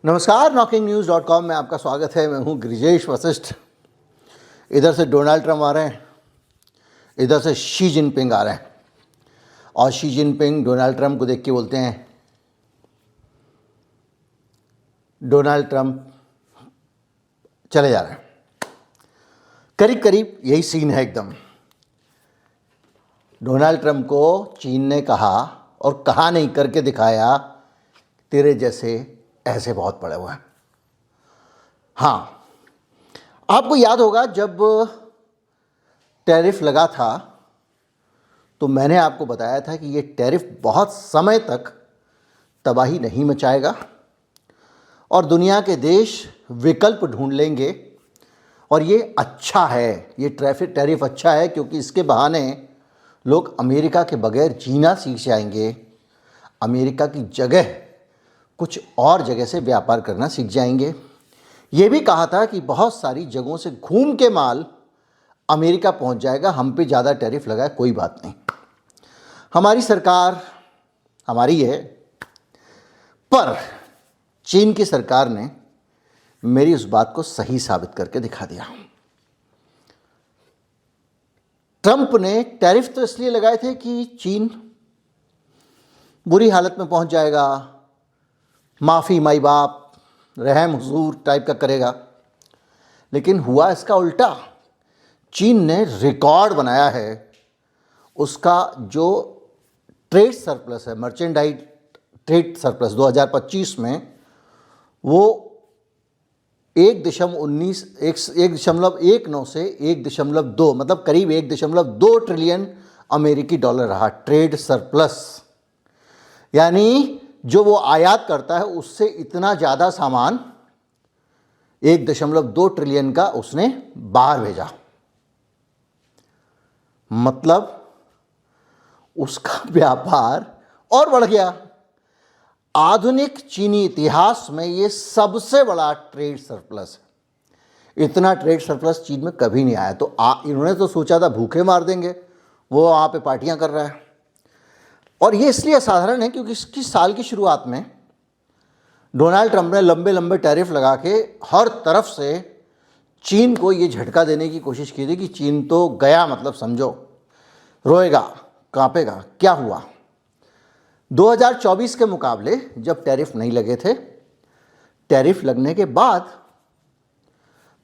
नमस्कार, knocking-news.com में आपका स्वागत है। मैं हूं गिरिजेश वशिष्ठ। इधर से डोनाल्ड ट्रंप आ रहे हैं, इधर से शी जिनपिंग आ रहे हैं और शी जिनपिंग डोनाल्ड ट्रंप को देख के बोलते हैं, डोनाल्ड ट्रंप चले जा रहे हैं। करीब करीब यही सीन है एकदम। डोनाल्ड ट्रंप को चीन ने कहा और कहा नहीं, करके दिखाया, तेरे जैसे ऐसे बहुत पड़े हुए हैं। हाँ, आपको याद होगा जब टैरिफ लगा था तो मैंने आपको बताया था कि ये टैरिफ बहुत समय तक तबाही नहीं मचाएगा और दुनिया के देश विकल्प ढूंढ लेंगे। और ये अच्छा है, ये टैरिफ अच्छा है क्योंकि इसके बहाने लोग अमेरिका के बगैर जीना सीख जाएंगे, अमेरिका की जगह कुछ और जगह से व्यापार करना सीख जाएंगे। ये भी कहा था कि बहुत सारी जगहों से घूम के माल अमेरिका पहुंच जाएगा, हम पे ज़्यादा टैरिफ लगाए कोई बात नहीं। हमारी सरकार हमारी है, पर चीन की सरकार ने मेरी उस बात को सही साबित करके दिखा दिया। ट्रंप ने टैरिफ तो इसलिए लगाए थे कि चीन बुरी हालत में पहुंच जाएगा, माफ़ी माई बाप, रहम हुजूर टाइप का करेगा। लेकिन हुआ इसका उल्टा। चीन ने रिकॉर्ड बनाया है। उसका जो ट्रेड सरप्लस है, मर्चेंडाइज ट्रेड सरप्लस 2025 में, वो 1.19 से 1.2 मतलब करीब 1.2 ट्रिलियन अमेरिकी डॉलर रहा ट्रेड सरप्लस। यानी जो वो आयात करता है उससे इतना ज़्यादा सामान 1.2 ट्रिलियन का उसने बाहर भेजा। मतलब उसका व्यापार और बढ़ गया। आधुनिक चीनी इतिहास में ये सबसे बड़ा ट्रेड सरप्लस है। इतना ट्रेड सरप्लस चीन में कभी नहीं आया। तो इन्होंने तो सोचा था भूखे मार देंगे, वो वहाँ पे पार्टियां कर रहा है। और ये इसलिए असाधारण है क्योंकि इसकी साल की शुरुआत में डोनाल्ड ट्रंप ने लंबे लंबे टैरिफ लगा के हर तरफ से चीन को ये झटका देने की कोशिश की थी कि चीन तो गया, मतलब समझो रोएगा, कांपेगा। क्या हुआ? 2024 के मुकाबले जब टैरिफ नहीं लगे थे, टैरिफ लगने के बाद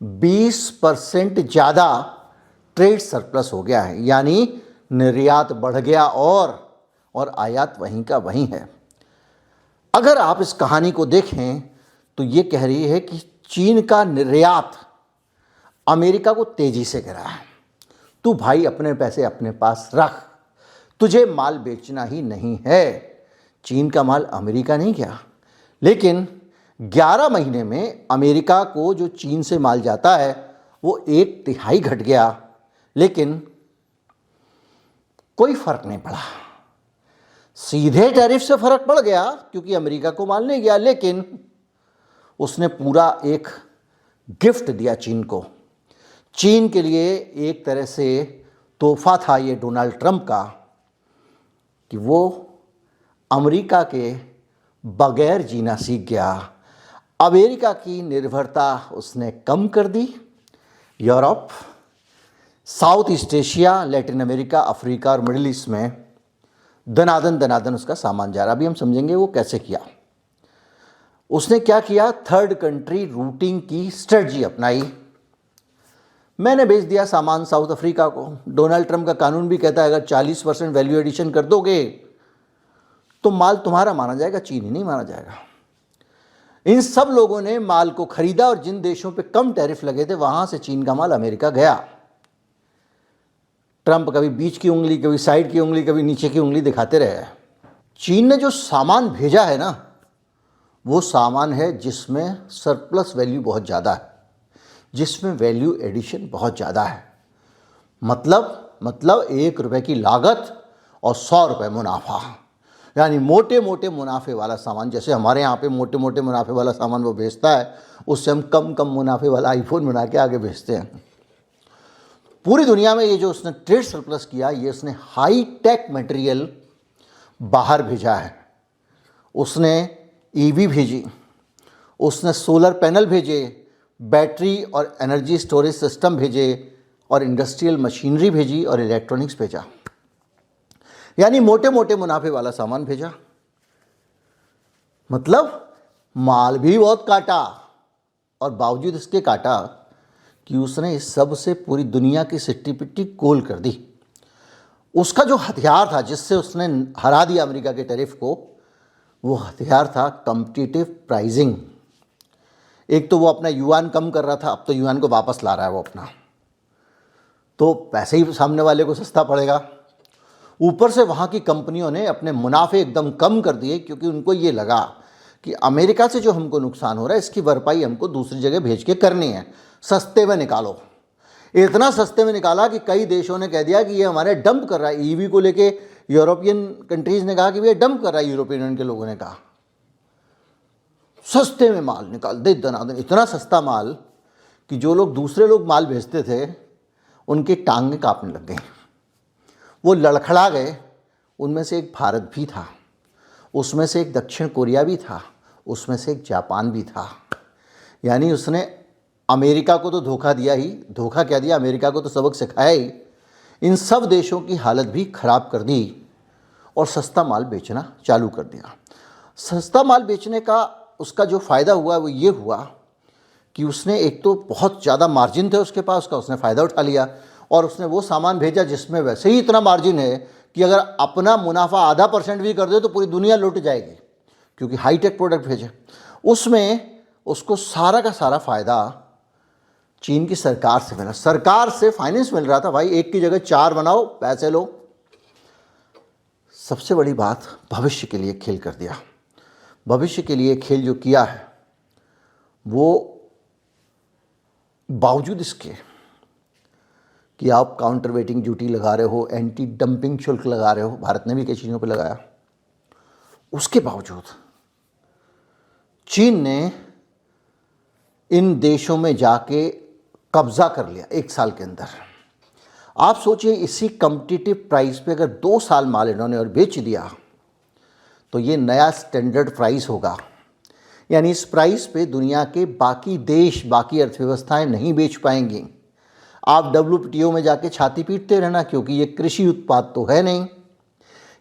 20% ज़्यादा ट्रेड सरप्लस हो गया है। यानी निर्यात बढ़ गया और आयात वहीं का वहीं है। अगर आप इस कहानी को देखें तो ये कह रही है कि चीन का निर्यात अमेरिका को तेजी से गिरा है। तू भाई अपने पैसे अपने पास रख, तुझे माल बेचना ही नहीं है। चीन का माल अमेरिका नहीं गया, लेकिन 11 महीने में अमेरिका को जो चीन से माल जाता है वो 1/3 घट गया, लेकिन कोई फर्क नहीं पड़ा। सीधे टैरिफ से फर्क पड़ गया क्योंकि अमेरिका को माल नहीं गया, लेकिन उसने पूरा एक गिफ्ट दिया चीन को। चीन के लिए एक तरह से तोहफा था ये डोनाल्ड ट्रंप का कि वो अमेरिका के बगैर जीना सीख गया। अमेरिका की निर्भरता उसने कम कर दी। Europe, south east Asia, Latin America, Africa और मिडिल ईस्ट में दनादन उसका सामान जा रहा। अभी हम समझेंगे वो कैसे किया। उसने क्या किया? थर्ड कंट्री रूटिंग की स्ट्रेटजी अपनाई। मैंने भेज दिया सामान साउथ अफ्रीका को। डोनाल्ड ट्रंप का कानून भी कहता है अगर 40% वैल्यू एडिशन कर दोगे तो माल तुम्हारा माना जाएगा, चीन ही नहीं माना जाएगा। इन सब लोगों ने माल को खरीदा और जिन देशों पे कम टैरिफ लगे थे वहां से चीन का माल अमेरिका गया। ट्रंप कभी बीच की उंगली, कभी साइड की उंगली, कभी नीचे की उंगली दिखाते रहे। चीन ने जो सामान भेजा है ना, वो सामान है जिसमें सरप्लस वैल्यू बहुत ज़्यादा है, जिसमें वैल्यू एडिशन बहुत ज़्यादा है। मतलब 1 रुपये की लागत और 100 रुपये मुनाफा। यानी मोटे मोटे मुनाफे वाला सामान, जैसे हमारे यहाँ पे मोटे मोटे मुनाफे वाला सामान वो बेचता है, उससे हम कम मुनाफे वाला आईफोन बना के आगे बेचते हैं। पूरी दुनिया में ये जो उसने ट्रेड सरप्लस किया, ये उसने हाई टेक मटेरियल बाहर भेजा है। उसने ईवी भेजी, उसने सोलर पैनल भेजे, बैटरी और एनर्जी स्टोरेज सिस्टम भेजे और इंडस्ट्रियल मशीनरी भेजी और इलेक्ट्रॉनिक्स भेजा, यानी मोटे मोटे मुनाफे वाला सामान भेजा। मतलब माल भी बहुत काटा और बावजूद इसके काटा कि उसने इस सब से पूरी दुनिया की सिट्टी पिट्टी गोल कर दी। उसका जो हथियार था जिससे उसने हरा दिया अमेरिका के टैरिफ को, वो हथियार था कॉम्पिटिटिव प्राइसिंग। एक तो वो अपना युआन कम कर रहा था, अब तो युआन को वापस ला रहा है वो अपना, तो पैसे ही सामने वाले को सस्ता पड़ेगा। ऊपर से वहाँ की कंपनियों ने अपने मुनाफे एकदम कम कर दिए, क्योंकि उनको ये लगा कि अमेरिका से जो हमको नुकसान हो रहा है इसकी भरपाई हमको दूसरी जगह भेज के करनी है, सस्ते में निकालो। इतना सस्ते में निकाला कि कई देशों ने कह दिया कि ये हमारे डंप कर रहा है। ईवी को लेके यूरोपियन कंट्रीज़ ने कहा कि ये डंप कर रहा है, यूरोपियन यूनियन के लोगों ने कहा। सस्ते में माल निकाल दे दनादन, इतना सस्ता माल कि जो लोग दूसरे लोग माल भेजते थे उनकी टांगें कांपने लग गई, वो लड़खड़ा गए। उनमें से एक भारत भी था, उसमें से एक दक्षिण कोरिया भी था, उसमें से एक जापान भी था। यानी उसने अमेरिका को तो धोखा दिया ही, धोखा क्या दिया, अमेरिका को तो सबक सिखाया ही। इन सब देशों की हालत भी ख़राब कर दी और सस्ता माल बेचना चालू कर दिया। सस्ता माल बेचने का उसका जो फ़ायदा हुआ वो ये हुआ कि उसने एक तो बहुत ज़्यादा मार्जिन थे उसके पास, उसका उसने फ़ायदा उठा लिया और उसने वो सामान भेजा जिसमें वैसे ही इतना मार्जिन है कि अगर अपना मुनाफा आधा % भी कर दे तो पूरी दुनिया लुट जाएगी, क्योंकि हाईटेक प्रोडक्ट भेजे। उसमें उसको सारा का सारा फ़ायदा चीन की सरकार से मिला, सरकार से फाइनेंस मिल रहा था। भाई एक की जगह 4 बनाओ, पैसे लो। सबसे बड़ी बात, भविष्य के लिए खेल कर दिया। भविष्य के लिए खेल जो किया है वो बावजूद इसके कि आप काउंटर वेटिंग ड्यूटी लगा रहे हो, एंटी डंपिंग शुल्क लगा रहे हो, भारत ने भी कई चीज़ों पर लगाया, उसके बावजूद चीन ने इन देशों में जाके कब्जा कर लिया 1 साल के अंदर। आप सोचिए, इसी कॉम्पिटिटिव प्राइस पे अगर 2 साल माल इन्होंने और बेच दिया तो ये नया स्टैंडर्ड प्राइस होगा। यानी इस प्राइस पे दुनिया के बाकी देश, बाकी अर्थव्यवस्थाएं नहीं बेच पाएंगी। आप WTO में जाके छाती पीटते रहना, क्योंकि ये कृषि उत्पाद तो है नहीं,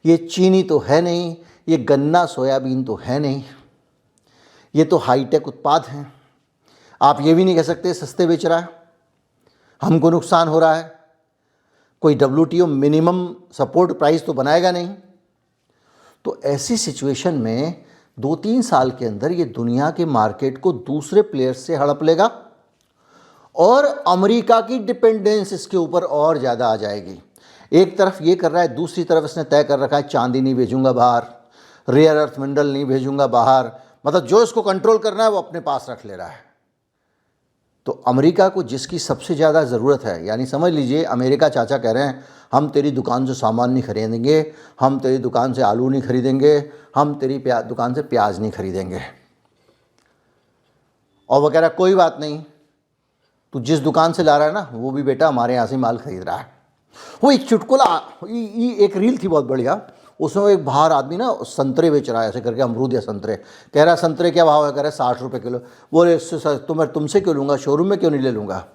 ये चीनी तो है नहीं, ये गन्ना सोयाबीन तो है नहीं, ये तो हाईटेक उत्पाद हैं। आप ये भी नहीं कह सकते सस्ते बेच रहा है, हमको नुकसान हो रहा है। कोई WTO मिनिमम सपोर्ट प्राइस तो बनाएगा नहीं। तो ऐसी सिचुएशन में 2-3 साल के अंदर ये दुनिया के मार्केट को दूसरे प्लेयर्स से हड़प लेगा और अमेरिका की डिपेंडेंस इसके ऊपर और ज़्यादा आ जाएगी। एक तरफ ये कर रहा है, दूसरी तरफ इसने तय कर रखा है चांदी नहीं भेजूंगा बाहर, रेयर अर्थ मिनरल नहीं भेजूंगा बाहर। मतलब जो इसको कंट्रोल करना है वो अपने पास रख ले रहा है। तो अमेरिका को जिसकी सबसे ज़्यादा ज़रूरत है, यानी समझ लीजिए अमेरिका चाचा कह रहे हैं हम तेरी दुकान से सामान नहीं खरीदेंगे, हम तेरी दुकान से आलू नहीं खरीदेंगे, हम तेरी दुकान से प्याज नहीं खरीदेंगे। और वो कह रहा है कोई बात नहीं, तू जिस दुकान से ला रहा है ना वो भी बेटा हमारे यहाँ से माल खरीद रहा है। वो एक चुटकुला, एक रील थी बहुत बढ़िया, उसमें एक बाहर आदमी ना संतरे बेच रहा है, ऐसे करके अमरूद या संतरे, कह रहा है संतरे क्या भाव है, कह रहा है 60 रुपये किलो। बोले इससे मैं तुमसे क्यों लूँगा, शोरूम में क्यों नहीं ले लूँगा।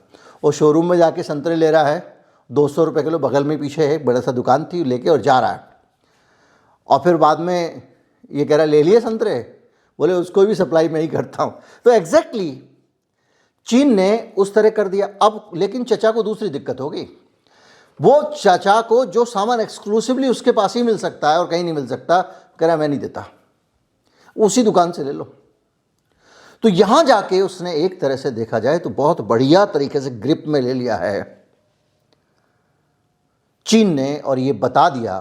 वो शोरूम में जाके संतरे ले रहा है 200 रुपये किलो, बगल में पीछे एक बड़ा सा दुकान थी, लेके और जा रहा है। और फिर बाद में ये कह रहा है ले लिए संतरे, बोले उसको भी सप्लाई मैं ही करता हूँ। तो एग्जैक्टली चीन ने उस तरह कर दिया। अब लेकिन चचा को दूसरी दिक्कत होगी, वो चाचा को जो सामान एक्सक्लूसिवली उसके पास ही मिल सकता है और कहीं नहीं मिल सकता, कह रहा मैं नहीं देता, उसी दुकान से ले लो। तो यहां जाके उसने एक तरह से देखा जाए तो बहुत बढ़िया तरीके से ग्रिप में ले लिया है चीन ने, और ये बता दिया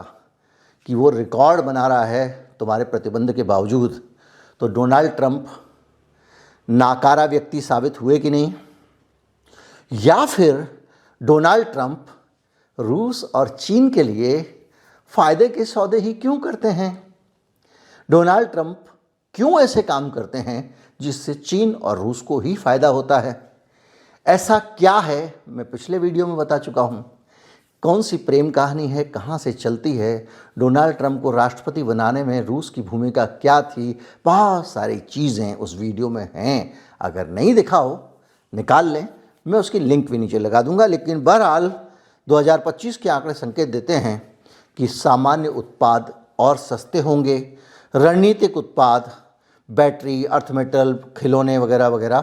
कि वो रिकॉर्ड बना रहा है तुम्हारे प्रतिबंध के बावजूद। तो डोनाल्ड ट्रंप नाकारा व्यक्ति साबित हुए कि नहीं, या फिर डोनाल्ड ट्रंप रूस और चीन के लिए फ़ायदे के सौदे ही क्यों करते हैं। डोनाल्ड ट्रंप क्यों ऐसे काम करते हैं जिससे चीन और रूस को ही फ़ायदा होता है। ऐसा क्या है मैं पिछले वीडियो में बता चुका हूँ। कौन सी प्रेम कहानी है, कहाँ से चलती है, डोनाल्ड ट्रंप को राष्ट्रपति बनाने में रूस की भूमिका क्या थी, बहुत सारी चीज़ें उस वीडियो में हैं। अगर नहीं दिखा हो निकाल लें, मैं उसकी लिंक भी नीचे लगा दूंगा। लेकिन बहरहाल 2025 के आंकड़े संकेत देते हैं कि सामान्य उत्पाद और सस्ते होंगे, रणनीतिक उत्पाद, बैटरी, अर्थ मेटल, खिलौने वगैरह वगैरह,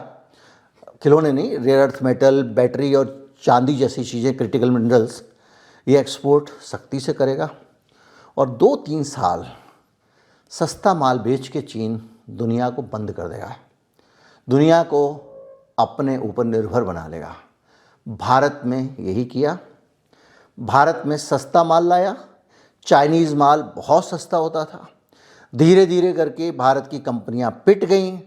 खिलौने नहीं, रेयर अर्थ मेटल, बैटरी और चांदी जैसी चीज़ें, क्रिटिकल मिनरल्स, ये एक्सपोर्ट सख्ती से करेगा। और 2-3 साल सस्ता माल बेच के चीन दुनिया को बंद कर देगा, दुनिया को अपने ऊपर निर्भर बना लेगा। भारत में यही किया, भारत में सस्ता माल लाया। चाइनीज़ माल बहुत सस्ता होता था, धीरे धीरे करके भारत की कंपनियां पिट गईं।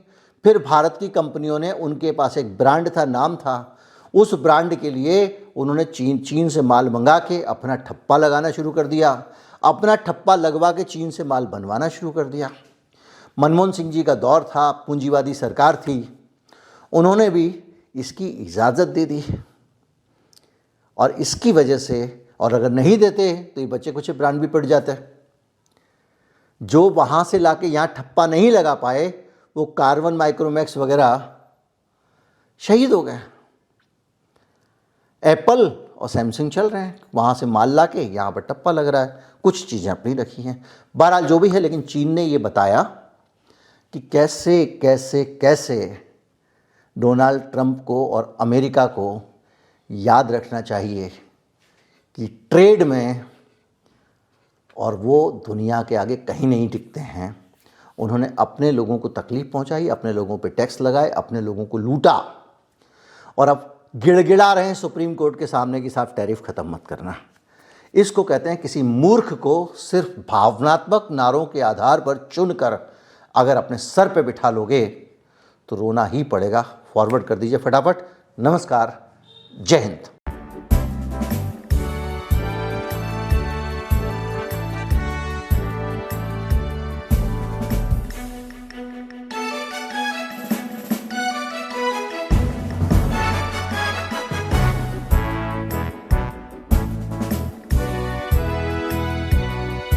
फिर भारत की कंपनियों ने, उनके पास एक ब्रांड था, नाम था, उस ब्रांड के लिए उन्होंने चीन से माल मंगा के अपना ठप्पा लगाना शुरू कर दिया, अपना ठप्पा लगवा के चीन से माल बनवाना शुरू कर दिया। मनमोहन सिंह जी का दौर था, पूंजीवादी सरकार थी, उन्होंने भी इसकी इजाज़त दे दी। और इसकी वजह से, और अगर नहीं देते तो ये बच्चे कुछ ब्रांड भी पड़ जाते। जो वहाँ से लाके यहाँ ठप्पा नहीं लगा पाए, वो कार्बन, माइक्रोमैक्स वगैरह शहीद हो गए। एप्पल और सैमसंग चल रहे हैं, वहाँ से माल लाके यहाँ पर ठप्पा लग रहा है, कुछ चीज़ें अपनी रखी हैं। बहरहाल जो भी है, लेकिन चीन ने ये बताया कि कैसे कैसे कैसे डोनाल्ड ट्रंप को और अमेरिका को याद रखना चाहिए कि ट्रेड में, और वो दुनिया के आगे कहीं नहीं टिकते हैं। उन्होंने अपने लोगों को तकलीफ़ पहुंचाई, अपने लोगों पे टैक्स लगाए, अपने लोगों को लूटा, और अब गिड़गिड़ा रहे हैं सुप्रीम कोर्ट के सामने कि साहब टैरिफ ख़त्म मत करना। इसको कहते हैं किसी मूर्ख को सिर्फ भावनात्मक नारों के आधार पर चुनकर अगर अपने सर पे बिठा लोगे तो रोना ही पड़ेगा। फॉरवर्ड कर दीजिए फटाफट। नमस्कार, जय हिंद।